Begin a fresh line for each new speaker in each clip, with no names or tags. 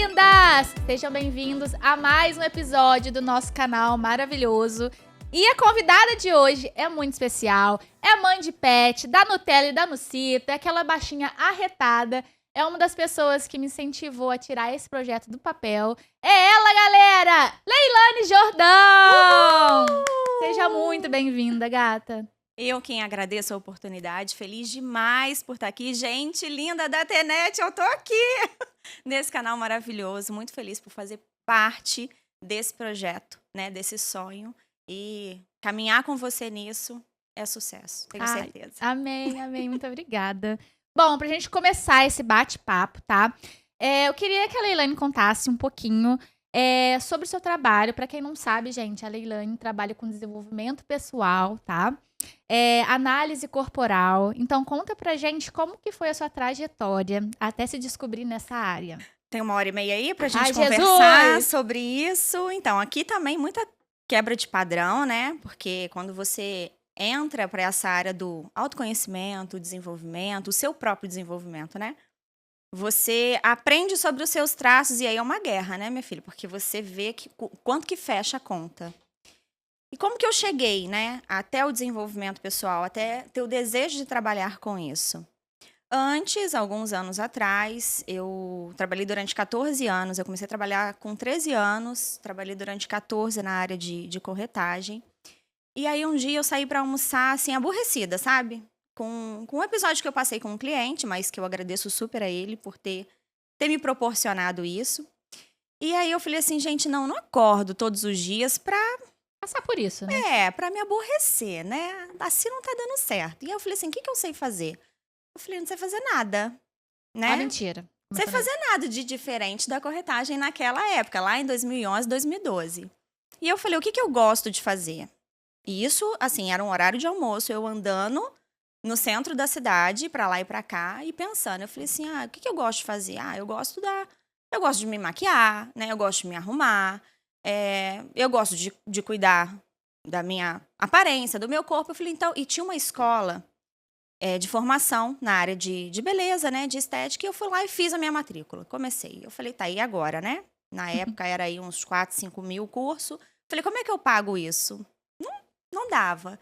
lindas! Sejam bem-vindos a mais um episódio do nosso canal maravilhoso. E a convidada de hoje é muito especial, é mãe de pet, da Nutella e da Nucita, é aquela baixinha arretada, é uma das pessoas que me incentivou a tirar esse projeto do papel. É ela, galera! Leilane Jordão!
Uhul!
Seja muito bem-vinda, gata.
Eu quem agradeço a oportunidade, feliz demais por estar aqui. Gente linda da Tenet, eu tô aqui nesse canal maravilhoso, muito feliz por fazer parte desse projeto, né, desse sonho. E caminhar com você nisso é sucesso, tenho certeza.
Amém, amém, muito obrigada. Bom, pra gente começar esse bate-papo, tá? Eu queria que a Leilane contasse um pouquinho sobre o seu trabalho. Pra quem não sabe, gente, a Leilane trabalha com desenvolvimento pessoal, tá? Análise corporal. Então, conta pra gente como que foi a sua trajetória até se descobrir nessa área.
Tem 1h30 aí pra gente
Ai,
conversar
Jesus!
sobre isso. Então, aqui também muita quebra de padrão, né? Porque quando você entra para essa área do autoconhecimento, desenvolvimento, o seu próprio desenvolvimento, né? Você aprende sobre os seus traços e aí é uma guerra, né, minha filha? Porque você vê quanto que fecha a conta. E como que eu cheguei, né, até o desenvolvimento pessoal, até ter o desejo de trabalhar com isso? Antes, alguns anos atrás, eu trabalhei durante 14 anos. Eu comecei a trabalhar com 13 anos, trabalhei durante 14 na área de corretagem. E aí, um dia, eu saí para almoçar, assim, aborrecida, sabe? Com um episódio que eu passei com um cliente, mas que eu agradeço super a ele por ter me proporcionado isso. E aí, eu falei assim, gente, não acordo todos os dias pra
Passar por isso, né?
pra me aborrecer, né? Assim não tá dando certo. E aí, eu falei assim, o que eu sei fazer? Eu falei, não sei fazer nada, né?
Ah, mentira.
Não sei fazer nada de diferente da corretagem naquela época, lá em 2011, 2012. E eu falei, o que eu gosto de fazer? E isso, assim, era um horário de almoço, eu andando no centro da cidade, pra lá e pra cá, e pensando. Eu falei assim, o que eu gosto de fazer? Eu gosto de me maquiar, né? Eu gosto de me arrumar, eu gosto de cuidar da minha aparência, do meu corpo. Eu falei, então, e tinha uma escola de formação na área de beleza, né, de estética, e eu fui lá e fiz a minha matrícula. Comecei. Eu falei, tá, e agora, né? Na época era aí uns 4, 5 mil o curso. Falei, como é que eu pago isso? Não dava.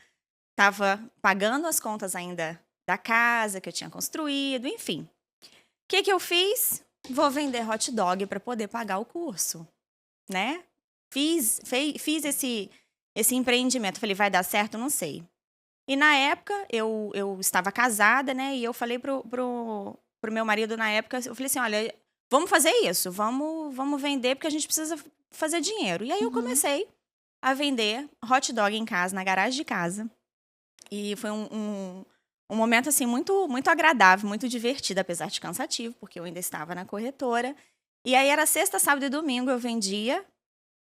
Tava pagando as contas ainda da casa que eu tinha construído, enfim. O que eu fiz? Vou vender hot dog para poder pagar o curso, né? Fiz esse empreendimento. Falei, vai dar certo? Não sei. E na época, eu estava casada, né? E eu falei pro meu marido na época, eu falei assim, olha, vamos fazer isso, vamos vender, porque a gente precisa fazer dinheiro. E aí eu comecei a vender hot dog em casa, na garagem de casa. E foi um momento, assim, muito, muito agradável, muito divertido, apesar de cansativo, porque eu ainda estava na corretora. E aí era sexta, sábado e domingo, eu vendia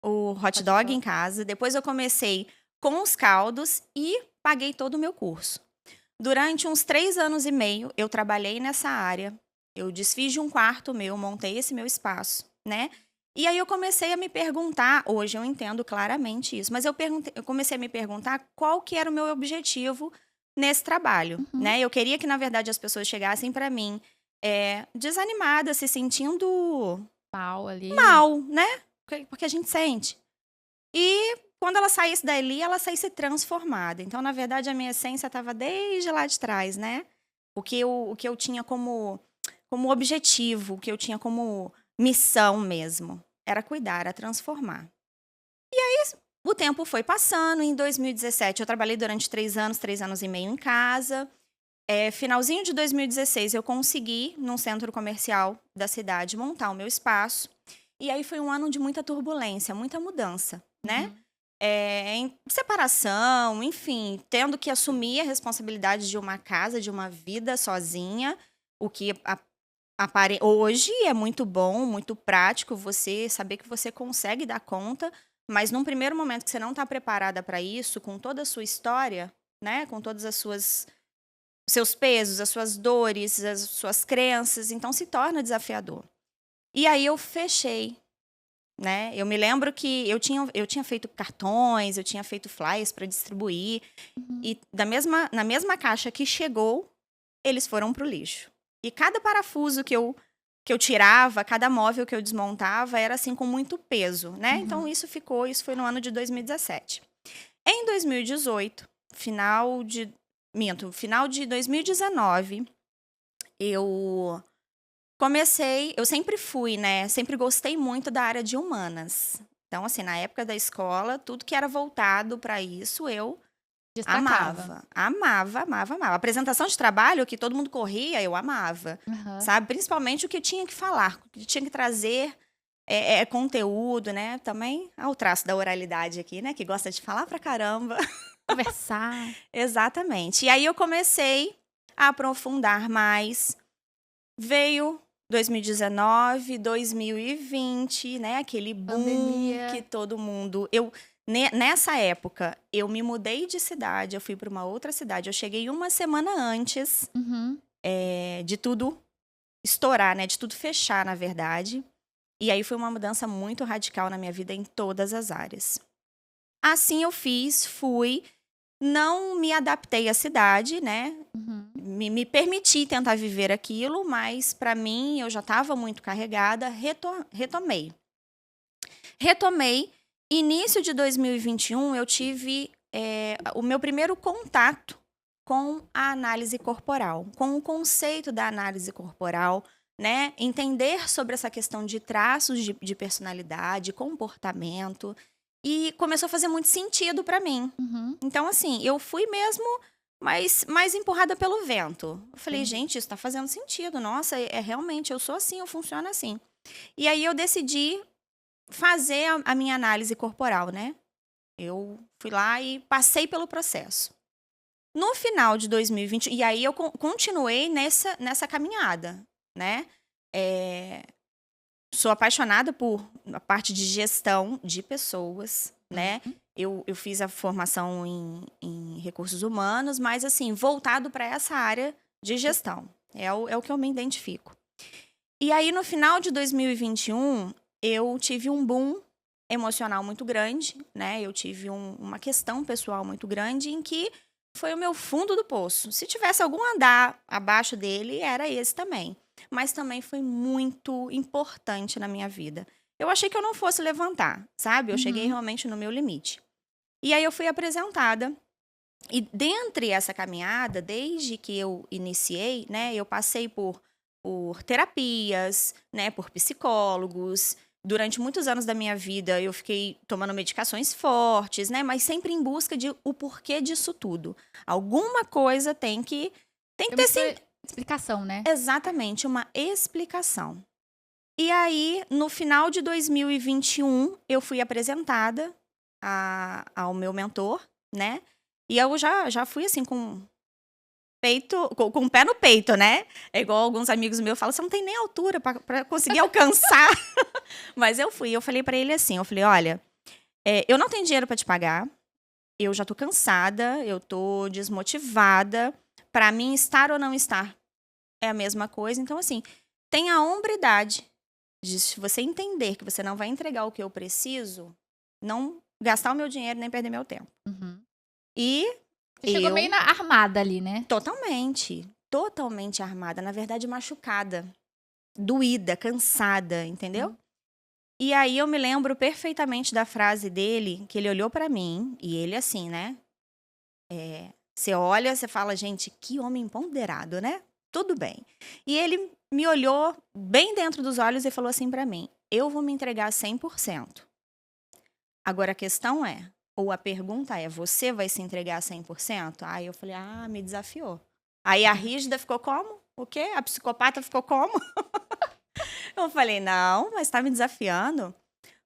o hot dog em casa. Depois eu comecei com os caldos e paguei todo o meu curso. Durante uns 3 anos e meio, eu trabalhei nessa área. Eu desfiz de um quarto meu, montei esse meu espaço, né? E aí eu comecei a me perguntar, hoje eu entendo claramente isso, mas eu comecei a me perguntar qual que era o meu objetivo nesse trabalho, né? Eu queria que, na verdade, as pessoas chegassem para mim desanimadas, se sentindo mal, né? Porque a gente sente. E quando ela saísse dali, ela saísse transformada. Então, na verdade, a minha essência estava desde lá de trás, né? O que eu tinha como objetivo, o que eu tinha como missão mesmo, era cuidar, era transformar. E aí, o tempo foi passando. Em 2017, eu trabalhei durante 3 anos e meio em casa. Finalzinho de 2016, eu consegui, num centro comercial da cidade, montar o meu espaço. E aí foi um ano de muita turbulência, muita mudança, né? Em separação, enfim, tendo que assumir a responsabilidade de uma casa, de uma vida sozinha, o que hoje é muito bom, muito prático você saber que você consegue dar conta, mas num primeiro momento que você não está preparada para isso, com toda a sua história, né, com todas seus pesos, as suas dores, as suas crenças, então se torna desafiador. E aí eu fechei, né? Eu me lembro que eu tinha feito cartões, eu tinha feito flyers para distribuir, e na mesma caixa que chegou, eles foram pro lixo. E cada parafuso que eu que eu tirava, cada móvel que eu desmontava era assim com muito peso, né?
Uhum.
Então isso foi no ano de 2017. Em 2018, final de 2019, eu eu sempre fui, né? Sempre gostei muito da área de humanas. Então, assim, na época da escola, tudo que era voltado para isso, eu
Destacava.
amava. Amava, amava, amava. Apresentação de trabalho, que todo mundo corria, eu amava.
Aham.
Sabe? Principalmente o que tinha que falar, o que tinha que trazer conteúdo, né? Também o traço da oralidade aqui, né? Que gosta de falar pra caramba.
Conversar.
Exatamente. E aí eu comecei a aprofundar mais. Veio 2019, 2020, né? Aquele boom
Pandemia.
que todo mundo. Nessa época, eu me mudei de cidade, eu fui para uma outra cidade. Eu cheguei uma semana antes
Uhum.
de tudo estourar, né? De tudo fechar, na verdade. E aí foi uma mudança muito radical na minha vida em todas as áreas. Assim eu fiz, fui, não me adaptei à cidade, né?
Uhum.
Me permiti tentar viver aquilo, mas para mim eu já estava muito carregada, retomei. Retomei. Início de 2021 eu tive o meu primeiro contato com a análise corporal, com o conceito da análise corporal, né? Entender sobre essa questão de traços de personalidade, comportamento, e começou a fazer muito sentido para mim.
Uhum.
Então, assim, eu fui mesmo mais empurrada pelo vento. Eu falei,
Entendi.
gente, isso tá fazendo sentido. Nossa, realmente, eu sou assim, eu funciono assim. E aí eu decidi fazer a minha análise corporal, né? Eu fui lá e passei pelo processo. No final de 2020, e aí eu continuei nessa caminhada, né? É, sou apaixonada por a parte de gestão de pessoas, né?
Uhum.
Eu fiz a formação em recursos humanos, mas assim, voltado para essa área de gestão. É o que eu me identifico. E aí, no final de 2021, eu tive um boom emocional muito grande, né? Eu tive uma questão pessoal muito grande em que foi o meu fundo do poço. Se tivesse algum andar abaixo dele, era esse também. Mas também foi muito importante na minha vida. Eu achei que eu não fosse levantar, sabe? Eu cheguei
Uhum.
realmente no meu limite. E aí eu fui apresentada. E dentre essa caminhada, desde que eu iniciei, né, eu passei por terapias, né, por psicólogos. Durante muitos anos da minha vida, eu fiquei tomando medicações fortes, né, mas sempre em busca de o porquê disso tudo. Alguma coisa tem que
Tem uma
ter sim,
explicação, né?
exatamente uma explicação. E aí, no final de 2021, eu fui apresentada ao meu mentor, né? E eu já fui assim com peito, com o pé no peito, né? É igual alguns amigos meus falam, você não tem nem altura para conseguir alcançar. Mas eu fui, eu falei para ele assim, eu falei, olha, eu não tenho dinheiro para te pagar, eu já tô cansada, eu tô desmotivada. Para mim, estar ou não estar é a mesma coisa. Então, assim, tenha a hombridade de se você entender que você não vai entregar o que eu preciso, não gastar o meu dinheiro nem perder meu tempo.
Uhum.
E
Você chegou meio
eu
armada ali, né?
totalmente armada, na verdade machucada, doída, cansada, entendeu?
Sim.
E aí eu me lembro perfeitamente da frase dele, que ele olhou pra mim, e ele assim, né? Você olha, você fala, gente, que homem empoderado, né? Tudo bem. E ele me olhou bem dentro dos olhos e falou assim pra mim: eu vou me entregar 100%. Agora a questão é, ou a pergunta é, você vai se entregar 100%? Aí eu falei, me desafiou. Aí a rígida ficou como? O quê? A psicopata ficou como? Eu falei, não, mas tá me desafiando.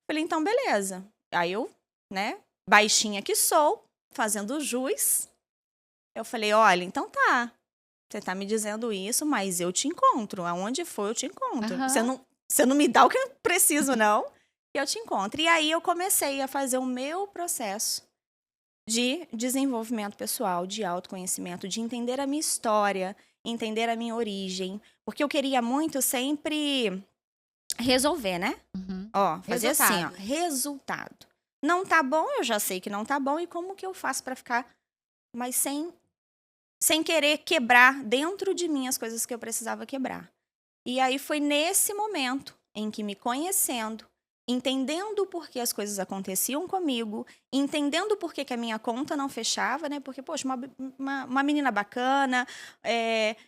Falei, então beleza. Aí eu, né, baixinha que sou, fazendo jus, eu falei, olha, então tá. Você tá me dizendo isso, mas eu te encontro. Aonde for, eu te encontro.
Aham.
Você não me dá o que eu preciso, não. E eu te encontro. E aí eu comecei a fazer o meu processo de desenvolvimento pessoal, de autoconhecimento, de entender a minha história, entender a minha origem. Porque eu queria muito sempre resolver, né?
Uhum.
Ó, fazer assim, ó,
Resultado.
resultado. Não tá bom, eu já sei que não tá bom. E como que eu faço pra ficar, mas sem querer quebrar dentro de mim as coisas que eu precisava quebrar. E aí foi nesse momento em que, me conhecendo, entendendo por que as coisas aconteciam comigo, entendendo por que a minha conta não fechava, né? Porque, poxa, uma menina bacana,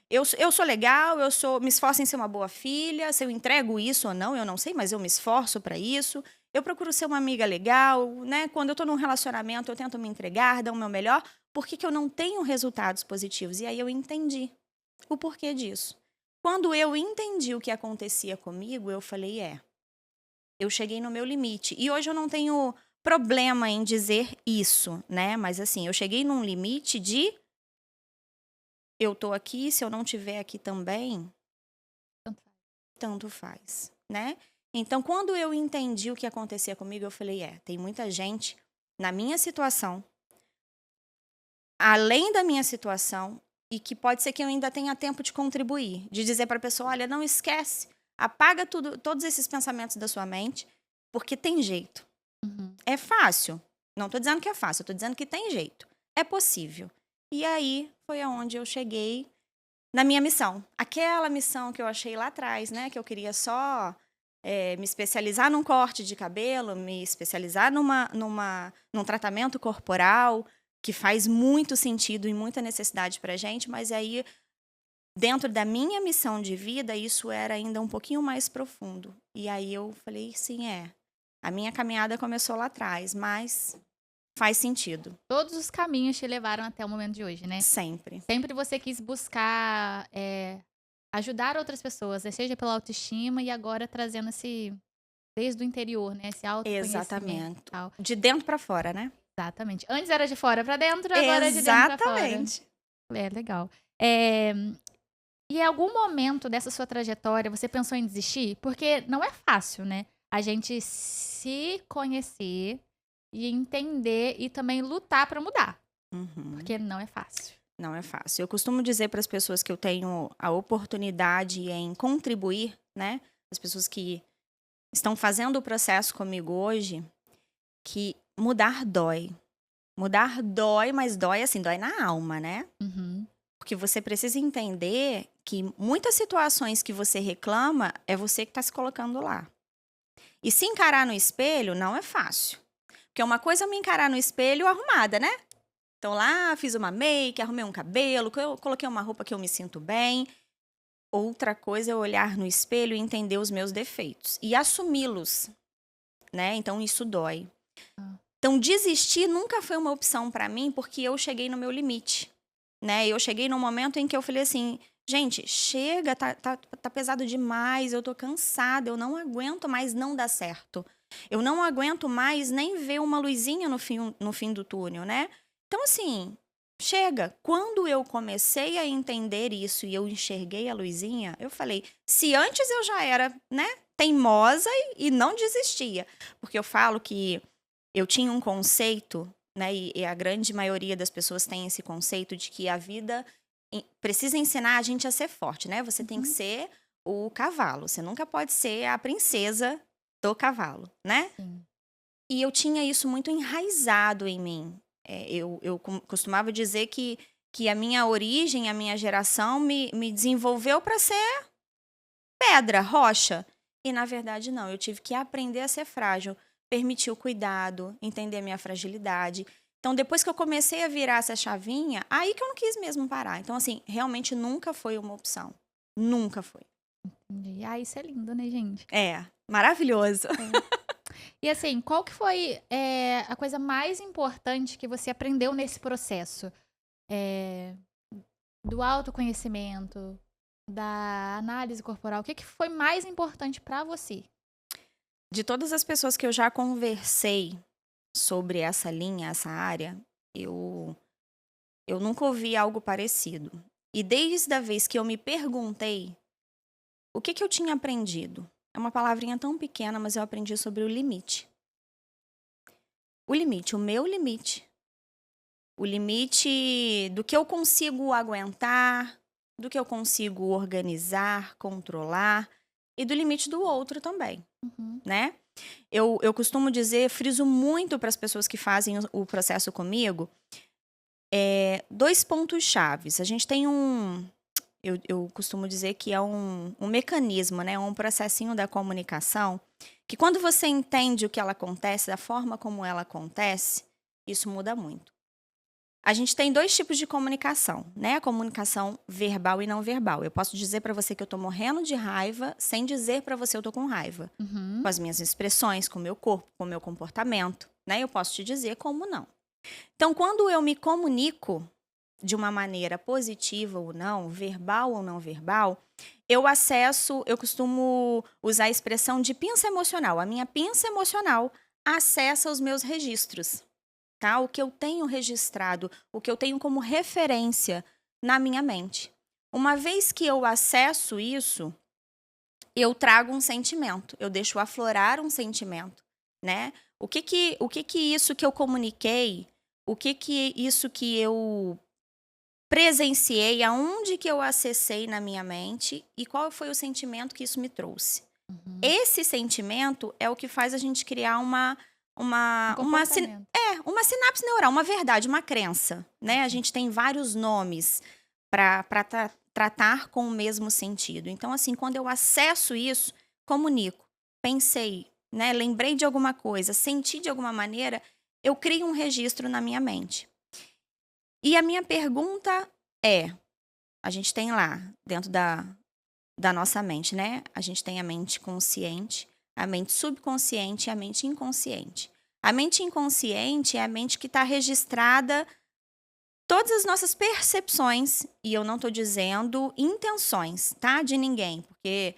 eu sou legal, me esforço em ser uma boa filha, se eu entrego isso ou não, eu não sei, mas eu me esforço para isso. Eu procuro ser uma amiga legal, né? Quando eu tô num relacionamento, eu tento me entregar, dar o meu melhor. Por que eu não tenho resultados positivos? E aí eu entendi o porquê disso. Quando eu entendi o que acontecia comigo, eu falei, eu cheguei no meu limite. E hoje eu não tenho problema em dizer isso, né? Mas assim, eu cheguei num limite de eu tô aqui, se eu não tiver aqui também, tanto faz, né? Então, quando eu entendi o que acontecia comigo, eu falei, tem muita gente na minha situação, além da minha situação, e que pode ser que eu ainda tenha tempo de contribuir, de dizer para a pessoa, olha, não esquece, apaga todos esses pensamentos da sua mente, porque tem jeito.
Uhum.
É fácil. Não tô dizendo que é fácil, eu tô dizendo que tem jeito. É possível. E aí foi aonde eu cheguei na minha missão. Aquela missão que eu achei lá atrás, né? Que eu queria só me especializar num corte de cabelo, me especializar num tratamento corporal, que faz muito sentido e muita necessidade pra gente, mas aí, dentro da minha missão de vida, isso era ainda um pouquinho mais profundo. E aí eu falei, sim, a minha caminhada começou lá atrás, mas faz sentido.
Todos os caminhos te levaram até o momento de hoje, né?
Sempre.
Sempre você quis buscar ajudar outras pessoas, seja pela autoestima e agora trazendo desde o interior, né? Esse autoconhecimento.
Exatamente.
Tal.
De dentro pra fora, né?
Exatamente. Antes era de fora pra dentro, agora é de dentro pra fora.
Exatamente.
Legal. E em algum momento dessa sua trajetória, você pensou em desistir? Porque não é fácil, né? A gente se conhecer e entender e também lutar pra mudar.
Uhum.
Porque não é fácil.
Não é fácil. Eu costumo dizer para as pessoas que eu tenho a oportunidade em contribuir, né? As pessoas que estão fazendo o processo comigo hoje, que mudar dói. Mudar dói, mas dói assim, dói na alma, né?
Uhum.
Porque você precisa entender que muitas situações que você reclama é você que está se colocando lá. E se encarar no espelho não é fácil. Porque uma coisa é me encarar no espelho arrumada, né? Então lá fiz uma make, arrumei um cabelo, coloquei uma roupa que eu me sinto bem. Outra coisa é olhar no espelho e entender os meus defeitos e assumi-los, né? Então isso dói. Então desistir nunca foi uma opção para mim porque eu cheguei no meu limite, né? Eu cheguei num momento em que eu falei assim, gente, chega, tá pesado demais, eu tô cansada, eu não aguento mais não dar certo. Eu não aguento mais nem ver uma luzinha no fim do túnel, né? Então, assim, chega. Quando eu comecei a entender isso e eu enxerguei a luzinha, eu falei, se antes eu já era, né, teimosa e não desistia. Porque eu falo que eu tinha um conceito, né, e a grande maioria das pessoas tem esse conceito de que a vida precisa ensinar a gente a ser forte, né? Você tem que ser o cavalo. Você nunca pode ser a princesa do cavalo, né?
Sim.
E eu tinha isso muito enraizado em mim. Eu costumava dizer que a minha origem, a minha geração me desenvolveu para ser pedra, rocha. E, na verdade, não. Eu tive que aprender a ser frágil, permitir o cuidado, entender a minha fragilidade. Então, depois que eu comecei a virar essa chavinha, aí que eu não quis mesmo parar. Então, assim, realmente nunca foi uma opção. Nunca foi.
Entendi. Ah, isso é lindo, né, gente?
Maravilhoso.
E assim, qual que foi a coisa mais importante que você aprendeu nesse processo? Do autoconhecimento, da análise corporal. O que foi mais importante pra você?
De todas as pessoas que eu já conversei sobre essa linha, essa área, eu nunca ouvi algo parecido. E desde a vez que eu me perguntei o que eu tinha aprendido, é uma palavrinha tão pequena, mas eu aprendi sobre o limite. O limite, o meu limite. O limite do que eu consigo aguentar, do que eu consigo organizar, controlar, e do limite do outro também, né? Eu costumo dizer, friso muito para as pessoas que fazem o processo comigo, 2 pontos chaves. A gente tem eu costumo dizer que é um mecanismo, né? Um processinho da comunicação, que quando você entende o que ela acontece, da forma como ela acontece, isso muda muito. A gente tem 2 tipos de comunicação, né? A comunicação verbal e não verbal. Eu posso dizer para você que eu tô morrendo de raiva, sem dizer para você eu tô com raiva. Com
Uhum.
as minhas expressões, com o meu corpo, com o meu comportamento, né? Eu posso te dizer como não. Então, quando eu me comunico de uma maneira positiva ou não, verbal ou não verbal, eu costumo usar a expressão de pinça emocional. A minha pinça emocional acessa os meus registros, tá? O que eu tenho registrado, o que eu tenho como referência na minha mente. Uma vez que eu acesso isso, eu trago um sentimento, eu deixo aflorar um sentimento, né? O que que isso que eu comuniquei, o que que isso que eu presenciei, aonde que eu acessei na minha mente e qual foi o sentimento que isso me trouxe.
Uhum.
Esse sentimento é o que faz a gente criar uma
Um comportamento.
uma sinapse neural, uma verdade, uma crença, né? A gente tem vários nomes para tratar com o mesmo sentido. Então, assim, quando eu acesso isso, comunico, pensei, né? Lembrei de alguma coisa, senti de alguma maneira, eu crio um registro na minha mente. E a minha pergunta é: a gente tem lá, dentro da nossa mente, né? A gente tem a mente consciente, a mente subconsciente e a mente inconsciente. A mente inconsciente é a mente que está registrada todas as nossas percepções, e eu não estou dizendo intenções, tá? De ninguém, porque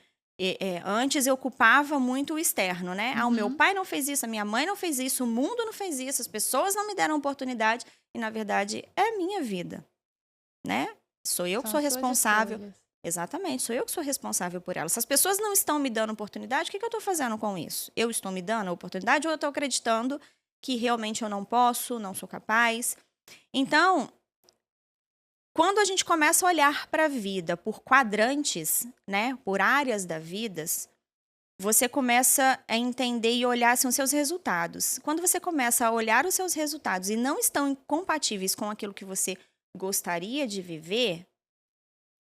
antes eu culpava muito o externo, né? Ah, o meu
Uhum.
pai não fez isso, a minha mãe não fez isso, o mundo não fez isso, as pessoas não me deram oportunidade, e na verdade é a minha vida, né? Sou eu que
São
sou
as suas
responsável.
escolhas.
Exatamente, sou eu que sou responsável por ela. Se as pessoas não estão me dando oportunidade, o que que eu estou fazendo com isso? Eu estou me dando a oportunidade ou eu estou acreditando que realmente eu não posso, não sou capaz? Então, quando a gente começa a olhar para a vida por quadrantes, né, por áreas da vida, você começa a entender e olhar assim, os seus resultados. Quando você começa a olhar os seus resultados e não estão compatíveis com aquilo que você gostaria de viver,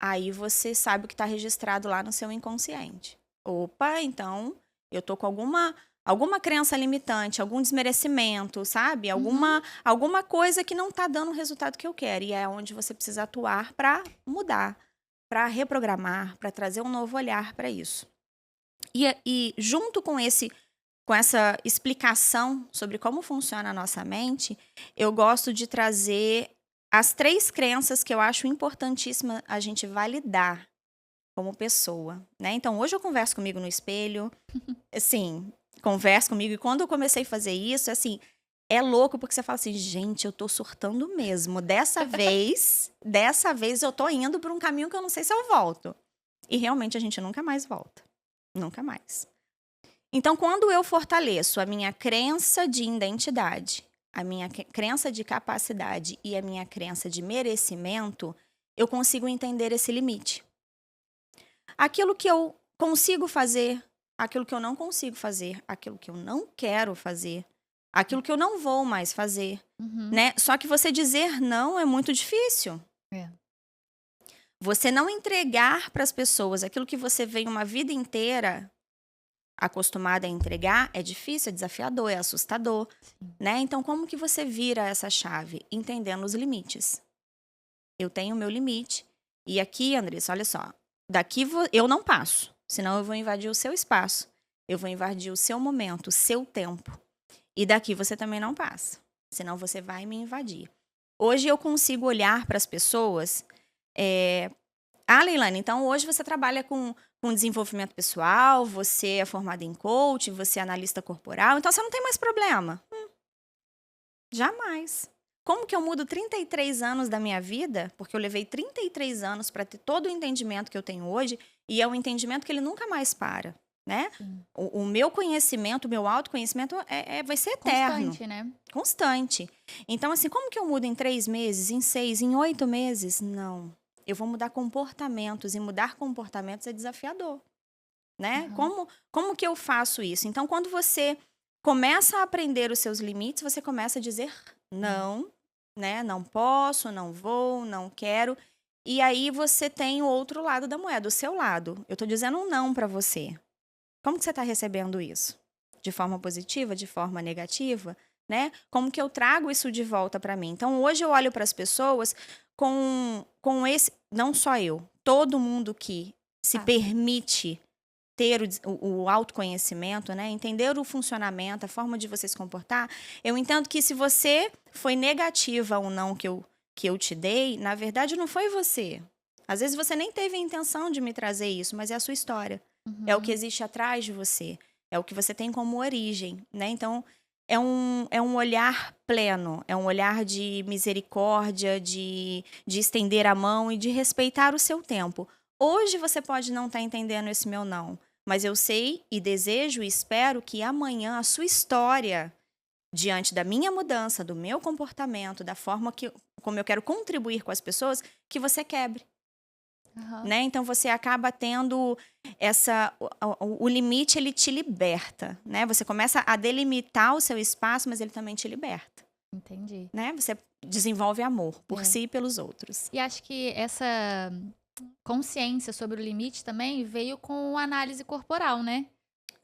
aí você sabe o que está registrado lá no seu inconsciente. Opa, então eu tô com alguma crença limitante, algum desmerecimento, sabe?
Uhum.
Alguma coisa que não está dando o resultado que eu quero. E é onde você precisa atuar para mudar, para reprogramar, para trazer um novo olhar para isso. E junto com essa explicação sobre como funciona a nossa mente, eu gosto de trazer as 3 crenças que eu acho importantíssima a gente validar como pessoa, né. Então hoje eu converso comigo no espelho, assim, converso comigo e quando eu comecei a fazer isso, assim, é louco porque você fala assim: "Gente, eu tô surtando mesmo, dessa vez eu tô indo por um caminho que eu não sei se eu volto". E realmente a gente nunca mais volta, nunca mais. Então, quando eu fortaleço a minha crença de identidade, a minha crença de capacidade e a minha crença de merecimento, eu consigo entender esse limite. Aquilo que eu consigo fazer, aquilo que eu não consigo fazer, aquilo que eu não quero fazer, aquilo que eu não vou mais fazer,
Uhum.
né? Só que você dizer não é muito difícil.
É.
Você não entregar para as pessoas aquilo que você vem uma vida inteira acostumada a entregar é difícil, é desafiador, é assustador,
Sim.
né? Então, como que você vira essa chave? Entendendo os limites. Eu tenho o meu limite. E aqui, Andressa, olha só. Daqui eu não passo, senão eu vou invadir o seu espaço. Eu vou invadir o seu momento, o seu tempo. E daqui você também não passa, senão você vai me invadir. Hoje eu consigo olhar para as pessoas. Leilane, então hoje você trabalha com desenvolvimento pessoal, você é formada em coach, você é analista corporal, então você não tem mais problema. Jamais. Como que eu mudo 33 anos da minha vida? Porque eu levei 33 anos para ter todo o entendimento que eu tenho hoje, e é um entendimento que ele nunca mais para, né?
Sim.
O meu conhecimento, o meu autoconhecimento vai ser eterno,
Constante, né?
constante. Então, assim, como que eu mudo em 3 meses, em 6, em 8 meses? Não. Eu vou mudar comportamentos, e mudar comportamentos é desafiador, né?
Aham.
Como que eu faço isso? Então, quando você começa a aprender os seus limites, você começa a dizer
Não.
não, né? Não posso, não vou, não quero. E aí você tem o outro lado da moeda, o seu lado. Eu tô dizendo um não para você. Como que você está recebendo isso? De forma positiva, de forma negativa, né? Como que eu trago isso de volta para mim? Então, hoje eu olho para as pessoas com esse, não só eu, todo mundo que se permite ter o autoconhecimento, né? Entender o funcionamento, a forma de você se comportar. Eu entendo que se você foi negativa ou não que eu te dei, na verdade não foi você. Às vezes você nem teve a intenção de me trazer isso, mas é a sua história. É o que existe atrás de você. É o que você tem como origem, né? Então, é um olhar pleno, é um olhar de misericórdia, de estender a mão e de respeitar o seu tempo. Hoje você pode não estar entendendo esse meu não, mas eu sei e desejo e espero que amanhã a sua história, diante da minha mudança, do meu comportamento, da forma como eu quero contribuir com as pessoas, que você quebre. Né? Então você acaba tendo o limite, ele te liberta, né? Você começa a delimitar o seu espaço, mas ele também te liberta.
Entendi.
Né? Você desenvolve amor por si e pelos outros.
E acho que essa consciência sobre o limite também veio com a análise corporal, né?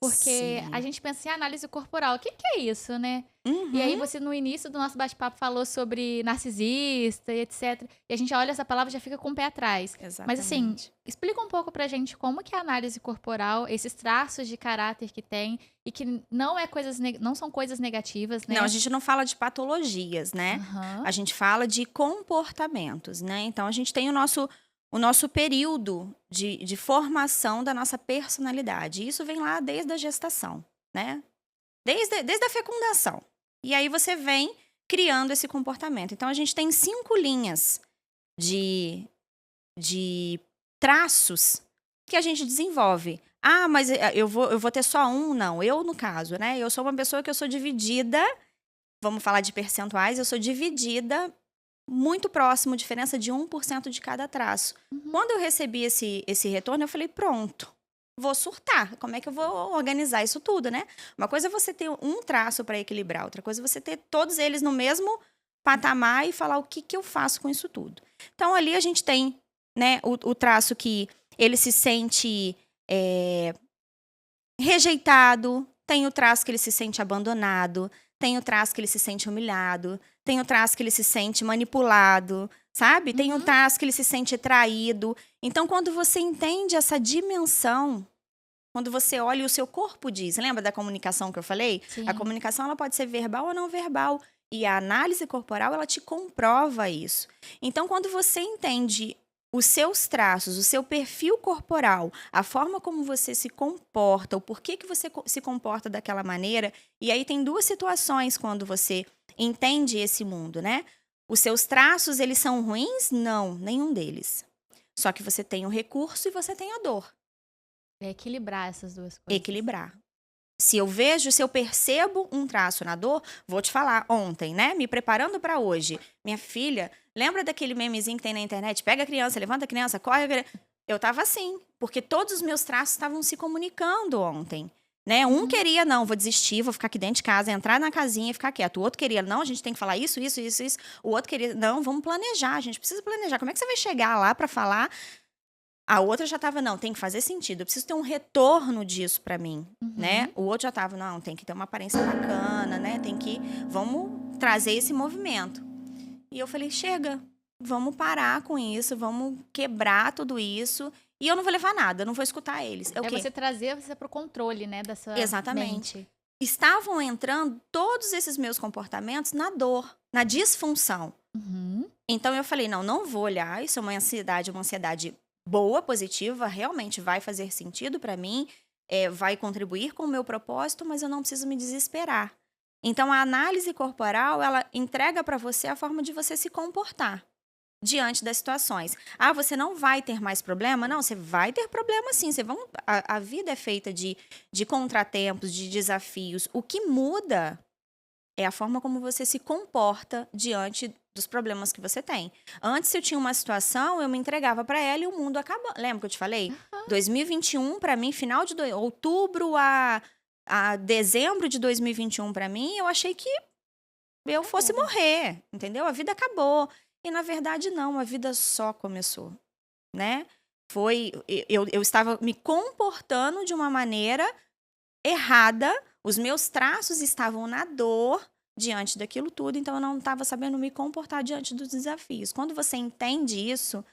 Porque a gente pensa em análise corporal. O que é isso, né? E aí você, no início do nosso bate-papo, falou sobre narcisista e etc. E a gente olha essa palavra e já fica com o pé atrás.
Exatamente.
Mas assim, explica um pouco pra gente como que é a análise corporal, esses traços de caráter que tem e que não são coisas negativas, né?
Não, a gente não fala de patologias, né? A gente fala de comportamentos, né? Então a gente tem o nosso período de formação da nossa personalidade. Isso vem lá desde a gestação, né? Desde a fecundação. E aí você vem criando esse comportamento. Então, a gente tem 5 linhas de traços que a gente desenvolve. Ah, mas eu vou ter só um? Não, eu no caso, né? Eu sou uma pessoa que eu sou dividida, vamos falar de percentuais, eu sou dividida muito próximo, diferença de 1% de cada traço. Quando eu recebi esse retorno, eu falei, pronto, vou surtar. Como é que eu vou organizar isso tudo, né? Uma coisa é você ter um traço para equilibrar, outra coisa é você ter todos eles no mesmo patamar e falar o que eu faço com isso tudo. Então, ali a gente tem, né, o traço que ele se sente rejeitado, tem o traço que ele se sente abandonado, tem o traço que ele se sente humilhado, tem o traço que ele se sente manipulado, sabe? Tem o traço que ele se sente traído. Então, quando você entende essa dimensão, quando você olha e o seu corpo diz, lembra da comunicação que eu falei?
Sim.
A comunicação ela pode ser verbal ou não verbal. E a análise corporal, ela te comprova isso. Então, quando você entende os seus traços, o seu perfil corporal, a forma como você se comporta, o porquê que você se comporta daquela maneira. E aí tem 2 situações quando você entende esse mundo, né? Os seus traços, eles são ruins? Não, nenhum deles. Só que você tem o recurso e você tem a dor.
É equilibrar essas 2 coisas.
Equilibrar. Se eu percebo um traço na dor, vou te falar, ontem, né? Me preparando para hoje. Minha filha, lembra daquele memezinho que tem na internet? Pega a criança, levanta a criança, corre. Eu tava assim, porque todos os meus traços estavam se comunicando ontem. Né? Um queria, não, vou desistir, vou ficar aqui dentro de casa, entrar na casinha e ficar quieto. O outro queria, não, a gente tem que falar isso. O outro queria, não, vamos planejar, a gente precisa planejar. Como é que você vai chegar lá para falar? A outra já tava, não, tem que fazer sentido, eu preciso ter um retorno disso pra mim, né? O outro já tava, não, tem que ter uma aparência bacana, né? Vamos trazer esse movimento. E eu falei, chega, vamos parar com isso, vamos quebrar tudo isso. E eu não vou levar nada, eu não vou escutar eles. É o quê?
Você trazer você pro controle, né, da sua
Exatamente.
mente.
Estavam entrando todos esses meus comportamentos na dor, na disfunção. Então eu falei, não vou olhar, isso é uma ansiedade boa, positiva, realmente vai fazer sentido para mim, vai contribuir com o meu propósito, mas eu não preciso me desesperar. Então, a análise corporal, ela entrega para você a forma de você se comportar diante das situações. Ah, você não vai ter mais problema? Não, você vai ter problema sim. A vida é feita de contratempos, de desafios. O que muda é a forma como você se comporta diante dos problemas que você tem. Antes, se eu tinha uma situação, eu me entregava para ela e o mundo acabou. Lembra que eu te falei? 2021, para mim, final de outubro a dezembro de 2021, para mim, eu achei que eu fosse morrer, entendeu? A vida acabou. E na verdade não, a vida só começou, né? Eu estava me comportando de uma maneira errada, os meus traços estavam na dor diante daquilo tudo, então eu não estava sabendo me comportar diante dos desafios. Quando você entende isso,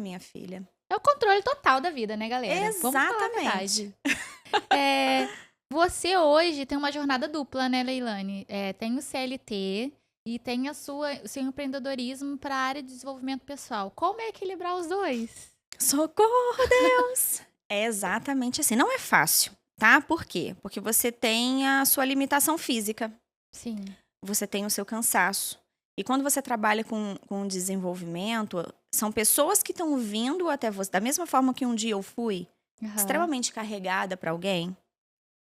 minha filha.
É o controle total da vida, né, galera? Vamos falar a
Exatamente.
verdade. Você hoje tem uma jornada dupla, né, Leilane? Tem o CLT e tem o seu empreendedorismo para a área de desenvolvimento pessoal. Como é equilibrar os dois?
Socorro, Deus! É exatamente assim. Não é fácil, tá? Por quê? Porque você tem a sua limitação física,
Sim.
você tem o seu cansaço. E quando você trabalha com desenvolvimento, são pessoas que estão vindo até você. Da mesma forma que um dia eu fui extremamente carregada para alguém,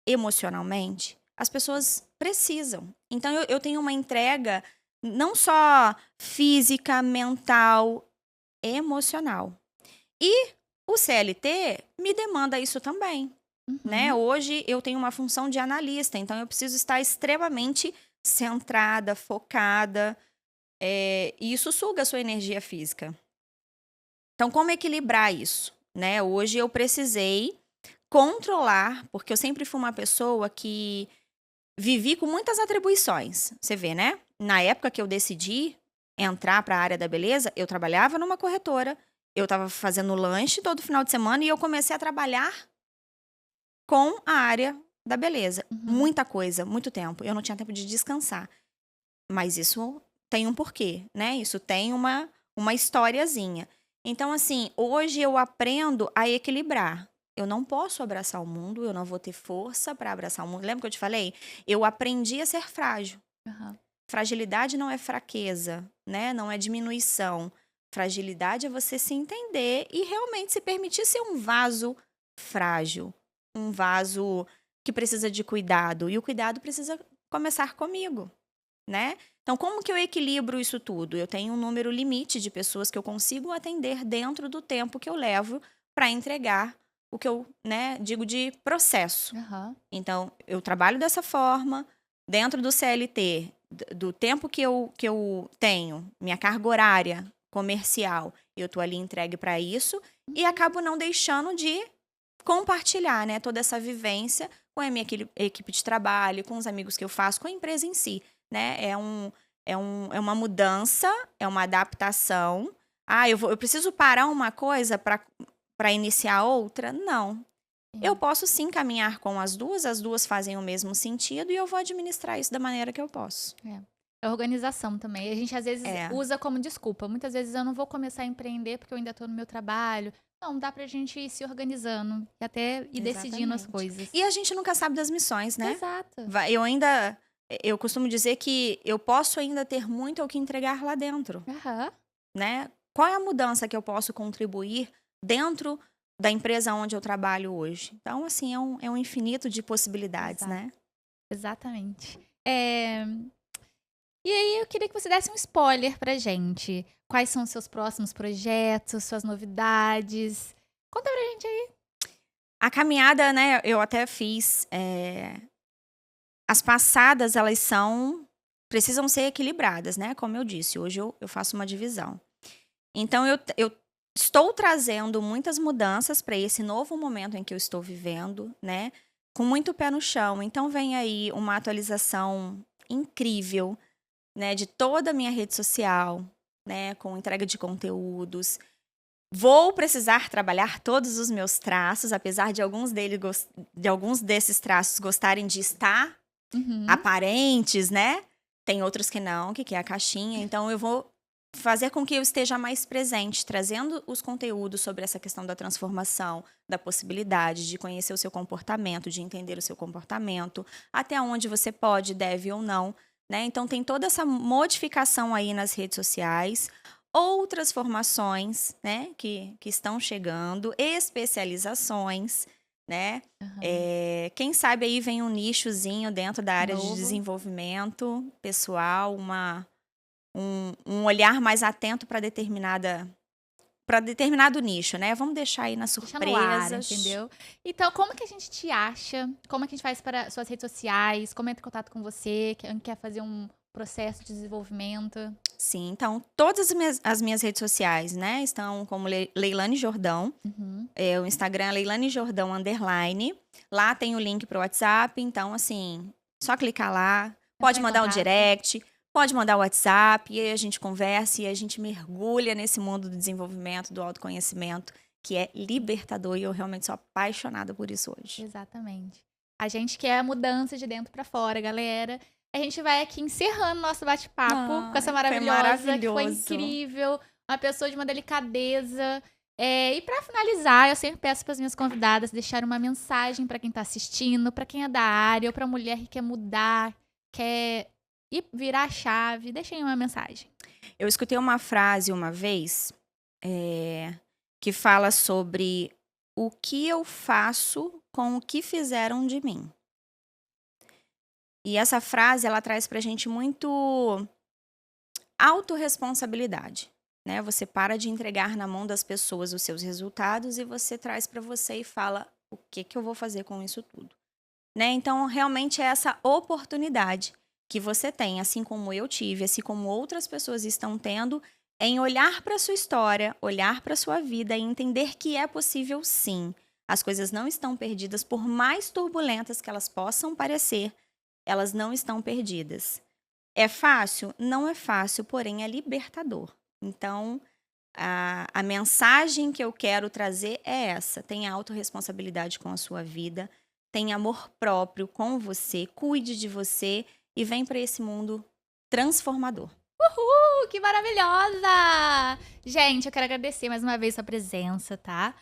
emocionalmente, as pessoas precisam. Então, eu tenho uma entrega não só física, mental, emocional. E o CLT me demanda isso também, né? Hoje eu tenho uma função de analista, então eu preciso estar extremamente centrada, focada, e isso suga a sua energia física. Então, como equilibrar isso, né? Hoje eu precisei controlar, porque eu sempre fui uma pessoa que vivi com muitas atribuições. Você vê, né? Na época que eu decidi entrar para a área da beleza, eu trabalhava numa corretora, eu estava fazendo lanche todo final de semana e eu comecei a trabalhar com a área da beleza. Muita coisa, muito tempo. Eu não tinha tempo de descansar. Mas isso tem um porquê, né? Isso tem uma historiazinha. Então, assim, hoje eu aprendo a equilibrar. Eu não posso abraçar o mundo, eu não vou ter força para abraçar o mundo. Lembra que eu te falei? Eu aprendi a ser frágil. Fragilidade não é fraqueza, né? Não é diminuição. Fragilidade é você se entender e realmente se permitir ser um vaso frágil. Um vaso que precisa de cuidado. E o cuidado precisa começar comigo, né? Então, como que eu equilibro isso tudo? Eu tenho um número limite de pessoas que eu consigo atender dentro do tempo que eu levo para entregar o que eu, né, digo de processo. Então, eu trabalho dessa forma, dentro do CLT, do tempo que eu tenho, minha carga horária comercial, eu tô ali entregue para isso e acabo não deixando de compartilhar, né, toda essa vivência com a minha equipe de trabalho, com os amigos que eu faço, com a empresa em si, né? É uma mudança, é uma adaptação. Eu preciso parar uma coisa para iniciar outra? Não. Eu posso sim caminhar com as duas fazem o mesmo sentido e eu vou administrar isso da maneira que eu posso.
É organização também. A gente às vezes usa como desculpa. Muitas vezes eu não vou começar a empreender porque eu ainda tô no meu trabalho. Não, dá pra gente ir se organizando e até ir decidindo as coisas.
E a gente nunca sabe das missões, né?
Exato.
Eu costumo dizer que eu posso ainda ter muito ao que entregar lá dentro, né? Qual é a mudança que eu posso contribuir dentro da empresa onde eu trabalho hoje? Então, assim, é um infinito de possibilidades, né?
Exatamente. E aí, eu queria que você desse um spoiler pra gente. Quais são os seus próximos projetos, suas novidades? Conta pra gente aí.
A caminhada, né, eu até fiz. As passadas, elas precisam ser equilibradas, né? Como eu disse, hoje eu faço uma divisão. Então, eu estou trazendo muitas mudanças para esse novo momento em que eu estou vivendo, né? Com muito pé no chão. Então, vem aí uma atualização incrível, né? De toda a minha rede social, né? Com entrega de conteúdos. Vou precisar trabalhar todos os meus traços, apesar de alguns desses traços gostarem de estar aparentes, né? Tem outros que não, que é a caixinha. Então, eu vou fazer com que eu esteja mais presente, trazendo os conteúdos sobre essa questão da transformação, da possibilidade de conhecer o seu comportamento, de entender o seu comportamento, até onde você pode, deve ou não, né? Então, tem toda essa modificação aí nas redes sociais, outras formações, né, que estão chegando, especializações, né? Quem sabe aí vem um nichozinho dentro da área de desenvolvimento pessoal, um olhar mais atento para determinado nicho, né? Vamos deixar aí nas surpresas.
Deixa no ar, entendeu? Então, como que a gente te acha? Como é que a gente faz para suas redes sociais? Como entra em contato com você? Quer fazer um processo de desenvolvimento?
Sim, então, todas as minhas redes sociais, né, estão como Leilane Jordão.
Uhum.
O Instagram é Leilane Jordão _. Lá tem o link pro WhatsApp, então, assim, só clicar lá. Pode
em
mandar um
contato.
direct, pode mandar o WhatsApp, e aí a gente conversa e a gente mergulha nesse mundo do desenvolvimento, do autoconhecimento, que é libertador, e eu realmente sou apaixonada por isso hoje.
Exatamente. A gente quer a mudança de dentro pra fora, galera. A gente vai aqui encerrando nosso bate-papo com essa
Ai, foi
maravilhosa, que foi
maravilhoso.
incrível, uma pessoa de uma delicadeza. E pra finalizar, eu sempre peço para as minhas convidadas deixar uma mensagem pra quem tá assistindo, pra quem é da área, ou pra mulher que quer mudar, quer ir virar a chave. Deixem uma mensagem.
Eu escutei uma frase uma vez que fala sobre o que eu faço com o que fizeram de mim. E essa frase, ela traz pra gente muito autorresponsabilidade, né? Você para de entregar na mão das pessoas os seus resultados e você traz pra você e fala, o que que eu vou fazer com isso tudo? Né? Então, realmente é essa oportunidade que você tem, assim como eu tive, assim como outras pessoas estão tendo, em olhar para sua história, olhar para sua vida e entender que é possível sim. As coisas não estão perdidas, por mais turbulentas que elas possam parecer, elas não estão perdidas. É fácil? Não é fácil, porém é libertador. Então, a mensagem que eu quero trazer é essa. Tenha autorresponsabilidade com a sua vida, tenha amor próprio com você, cuide de você e vem para esse mundo transformador.
Uhul, que maravilhosa! Gente, eu quero agradecer mais uma vez sua presença, tá?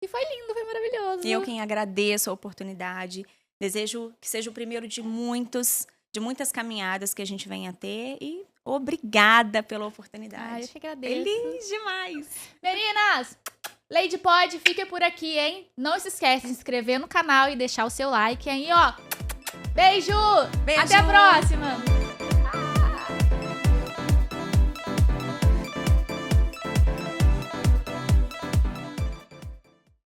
E foi lindo, foi maravilhoso.
Eu quem agradeço a oportunidade. Desejo que seja o primeiro de muitas caminhadas que a gente venha a ter e obrigada pela oportunidade.
Eu que agradeço.
Feliz demais.
Meninas, Lady Pod, fica por aqui, hein? Não se esquece de se inscrever no canal e deixar o seu like aí, ó. Beijo!
Beijo.
Até a próxima!